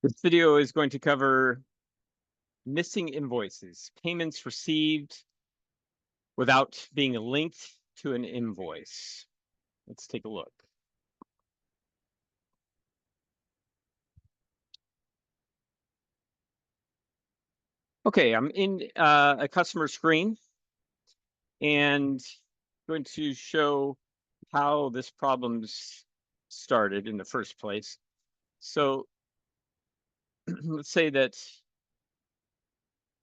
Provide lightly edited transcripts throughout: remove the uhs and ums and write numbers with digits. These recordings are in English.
This video is going to cover missing invoices, payments received without being linked to an invoice. Let's take a look. Okay, I'm in a customer screen and going to show how this problem's started in the first place. So let's say that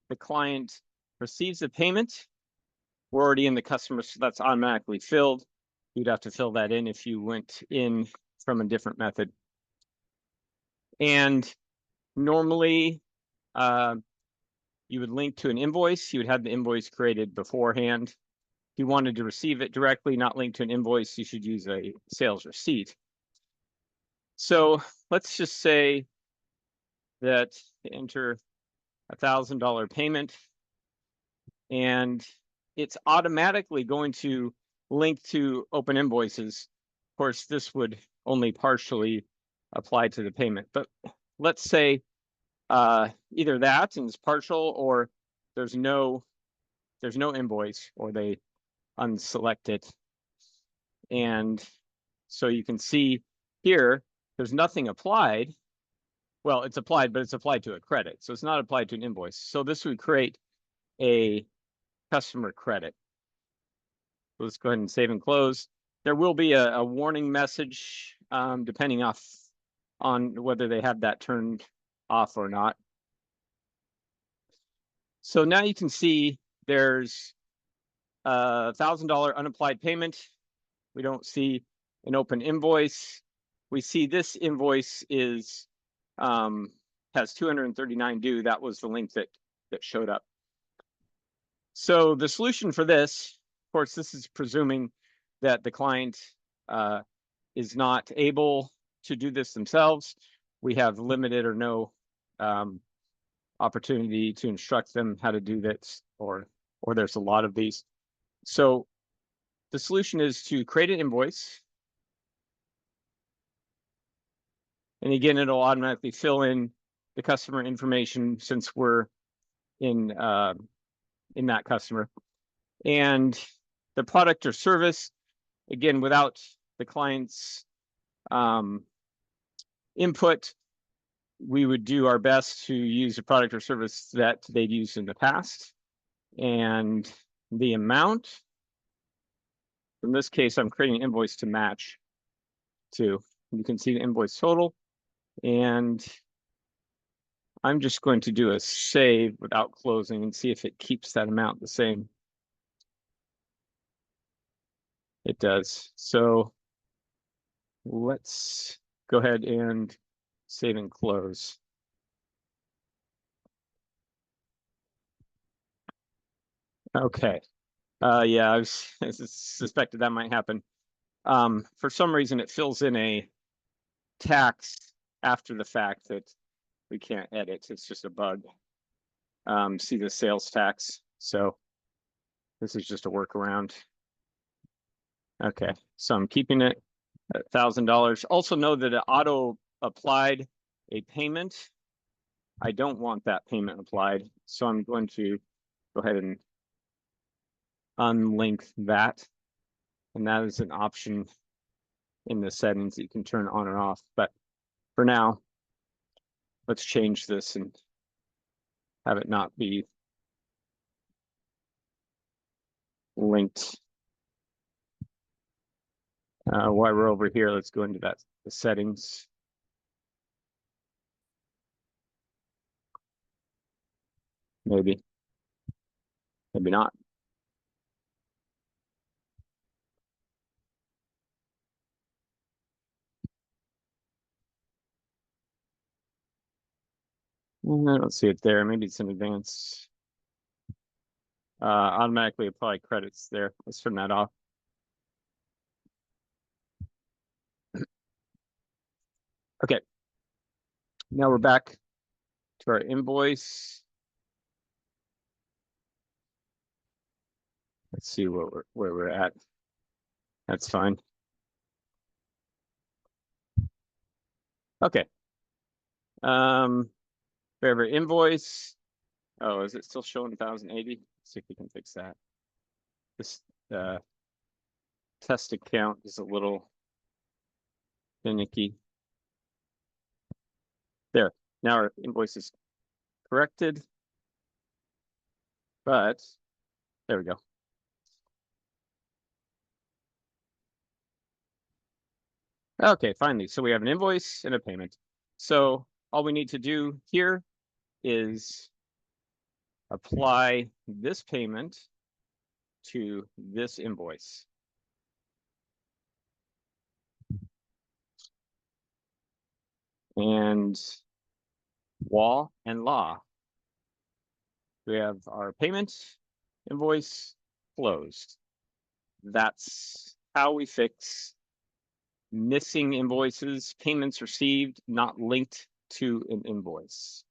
the client receives a payment. We're already in the customer, so that's automatically filled. You'd have to fill that in if you went in from a different method. And normally, you would link to an invoice. You would have the invoice created beforehand. If you wanted to receive it directly, not linked to an invoice, you should use a sales receipt. So let's just say that enter $1,000 payment, and it's automatically going to link to open invoices. Of course, this would only partially apply to the payment, but let's say either that and it's partial, or there's no invoice, or they unselect it. And so you can see here, there's nothing applied. Well, it's applied, but it's applied to a credit. So it's not applied to an invoice. So this would create a customer credit. So let's go ahead and save and close. There will be a warning message depending on whether they have that turned off or not. So now you can see there's a $1,000 unapplied payment. We don't see an open invoice. We see this invoice is has 239 due. That was the link that showed up. So the solution for this, of course, this is presuming that the client is not able to do this themselves. We have limited or no opportunity to instruct them how to do this, or there's a lot of these. So the solution is to create an invoice. And again, it'll automatically fill in the customer information since we're in that customer. And the product or service, again, without the client's input, we would do our best to use a product or service that they've used in the past. And the amount, in this case, I'm creating an invoice to match to. You can see the invoice total. And I'm just going to do a save without closing and see if it keeps that amount the same. It does. So let's go ahead and save and close. Okay. Yeah, I suspected that might happen. For some reason, it fills in a tax after the fact that we can't edit. It's just a bug. See the sales tax. So this is just a workaround. Okay, so I'm keeping it at $1,000. Also know that it auto applied a payment. I don't want that payment applied, so I'm going to go ahead and unlink that. And that is an option in the settings that you can turn on or off. But for now, let's change this and have it not be linked. While we're over here, let's go into the settings. Maybe not. I don't see it there. Maybe it's in advance. Automatically apply credits there. Let's turn that off. Okay. Now we're back to our invoice. Let's see where we're at. That's fine. Okay. Favorite invoice. Oh, is it still showing 1080? See if we can fix that. This test account is a little finicky. There. Now our invoice is corrected. But there we go. Okay, finally. So we have an invoice and a payment. So all we need to do here is apply this payment to this invoice. And voila and la. We have our payment invoice closed. That's how we fix missing invoices, payments received, not linked to an invoice.